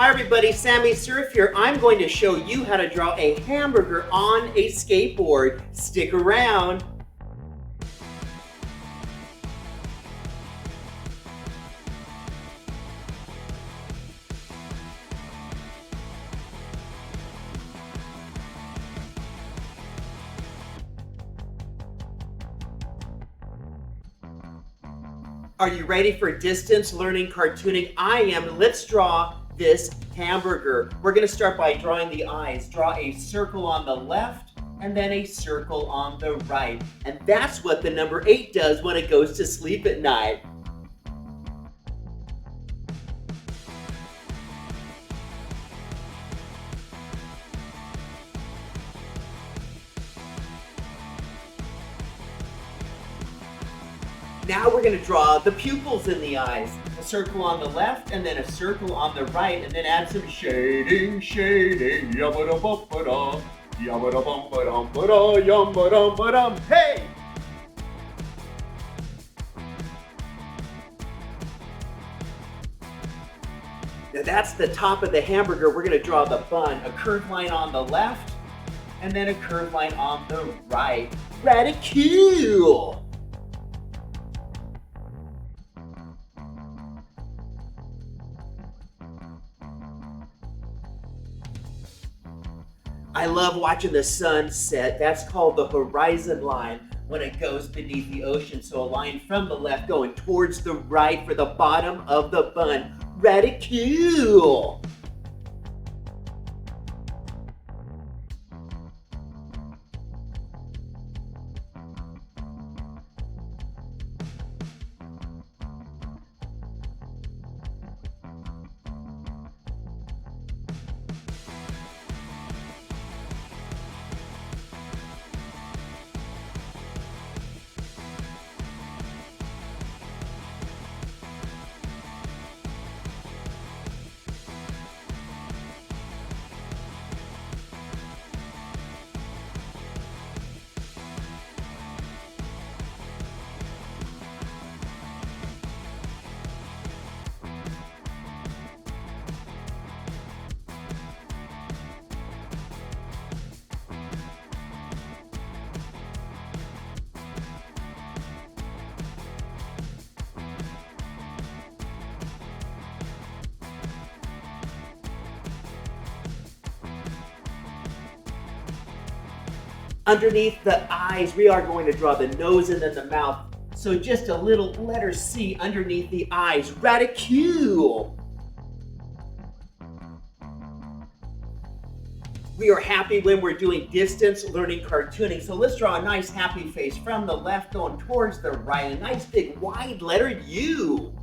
Hi everybody, Sammy Surf here. I'm going to show you how to draw a hamburger on a skateboard. Stick around. Are you ready for distance learning cartooning? I am. Let's draw this hamburger. We're going to start by drawing the eyes. Draw a circle on the left and then a circle on the right. And that's what the number 8 does when it goes to sleep at night. Now we're going to draw the pupils in the eyes. A circle on the left and then a circle on the right, and then add some shading, yabba-da-bum-ba-da, yabba-da-bum-ba-dum-ba-da, yum-ba-dum-ba-dum, hey! Now that's the top of the hamburger. We're going to draw the bun, a curved line on the left and then a curved line on the right. Radicule! I love watching the sun set. That's called the horizon line when it goes beneath the ocean. So a line from the left going towards the right for the bottom of the bun. Radicule! Underneath the eyes, we are going to draw the nose and then the mouth. So just a little letter C underneath the eyes. Radicule! We are happy when we're doing distance learning cartooning. So let's draw a nice happy face from the left going towards the right. A nice big wide letter U.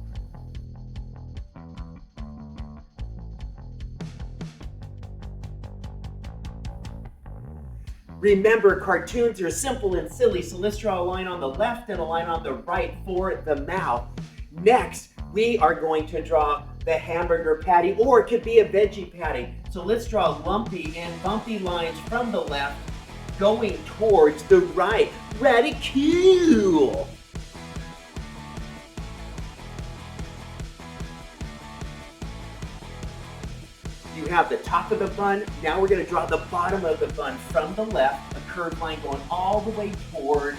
Remember, cartoons are simple and silly, so let's draw a line on the left and a line on the right for the mouth. Next, we are going to draw the hamburger patty, or it could be a veggie patty. So let's draw lumpy and bumpy lines from the left going towards the right. Radicule! You have the top of the bun. Now we're going to draw the bottom of the bun from the left, a curved line going all the way towards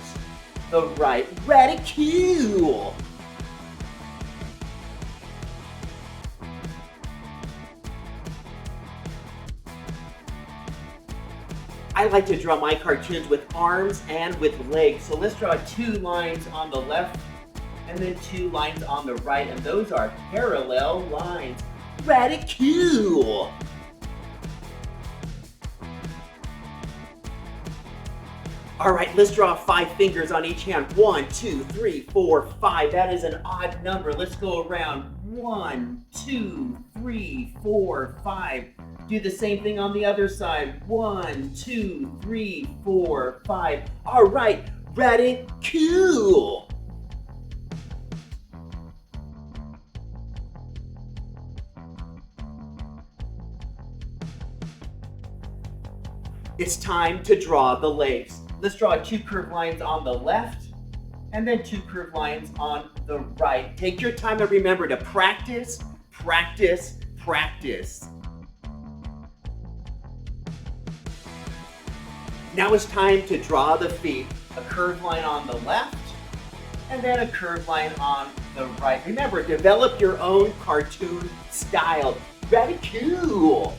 the right. Radicule! I like to draw my cartoons with arms and with legs. So let's draw 2 lines on the left and then 2 lines on the right, and those are parallel lines. Radicule! All right, let's draw 5 fingers on each hand. 1, 2, 3, 4, 5. That is an odd number. Let's go around. 1, 2, 3, 4, 5. Do the same thing on the other side. 1, 2, 3, 4, 5. All right, radicule! It's time to draw the legs. Let's draw 2 curved lines on the left and then 2 curved lines on the right. Take your time and remember to practice, practice, practice. Now it's time to draw the feet, a curved line on the left, and then a curved line on the right. Remember, develop your own cartoon style. Very cool.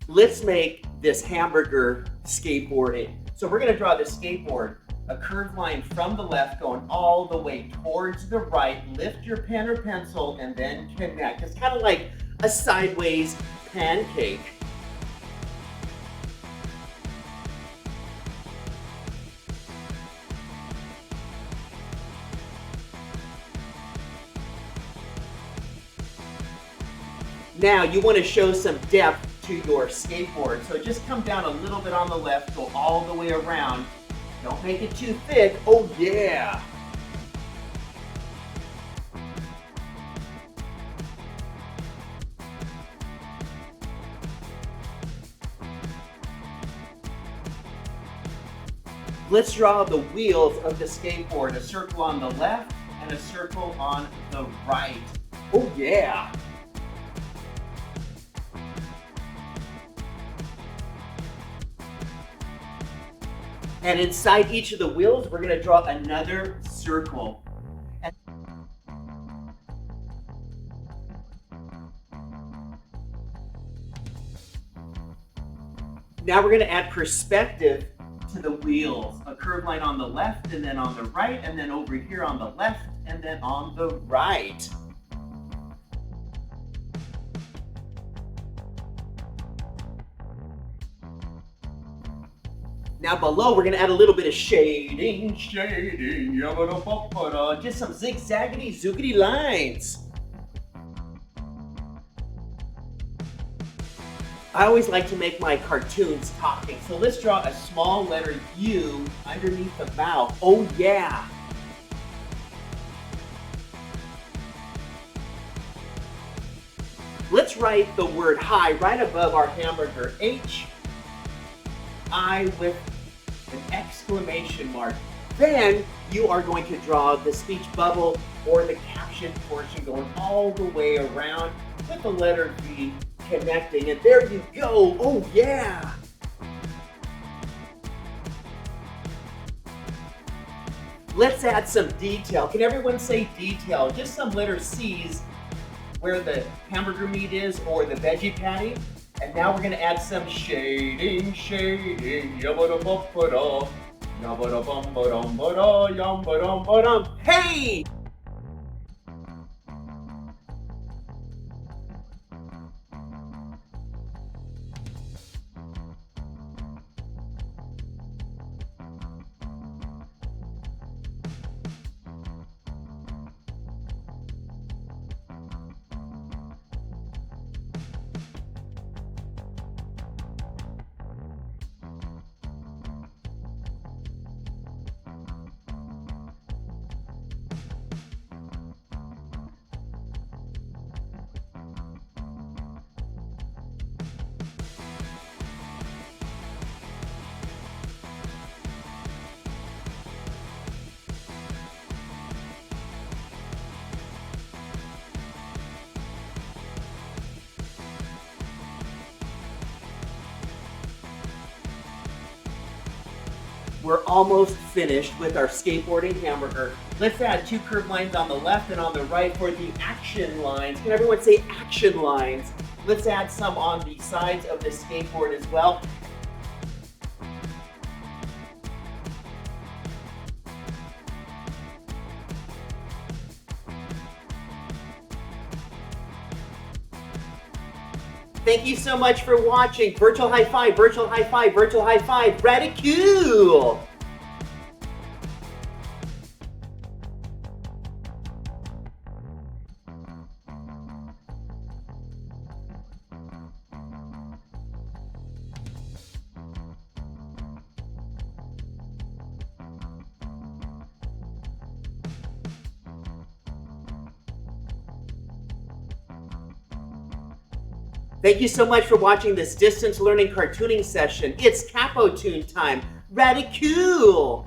Let's make this hamburger skateboarding. So we're gonna draw the skateboard, a curved line from the left going all the way towards the right. Lift your pen or pencil and then connect. It's kind of like a sideways pancake. Now you want to show some depth to your skateboard. So just come down a little bit on the left, go all the way around. Don't make it too thick. Oh yeah. Let's draw the wheels of the skateboard, a circle on the left and a circle on the right. Oh yeah. And inside each of the wheels, we're gonna draw another circle. And now we're gonna add perspective to the wheels. A curved line on the left and then on the right, and then over here on the left and then on the right. Now below, we're gonna add a little bit of shading, just some zigzaggedy, zoogity lines. I always like to make my cartoons talking, so let's draw a small letter U underneath the mouth. Oh yeah. Let's write the word hi right above our hamburger. H-I with an exclamation mark. Then you are going to draw the speech bubble or the caption portion going all the way around with the letter V connecting. And there you go. Oh yeah. Let's add some detail. Can everyone say detail? Just some letter C's where the hamburger meat is or the veggie patty. And now we're gonna add some shading, yabba-da-bum-ba-da, yabba-da-bum-ba-dum-ba-da, yum-ba-dum-ba-dum. Hey! We're almost finished with our skateboarding hamburger. Let's add 2 curved lines on the left and on the right for the action lines. Can everyone say action lines? Let's add some on the sides of the skateboard as well. Thank you so much for watching. Virtual high five, virtual high five, virtual high five. Ridicule! Thank you so much for watching this distance learning cartooning session. It's Capo Toon time. Ridicule!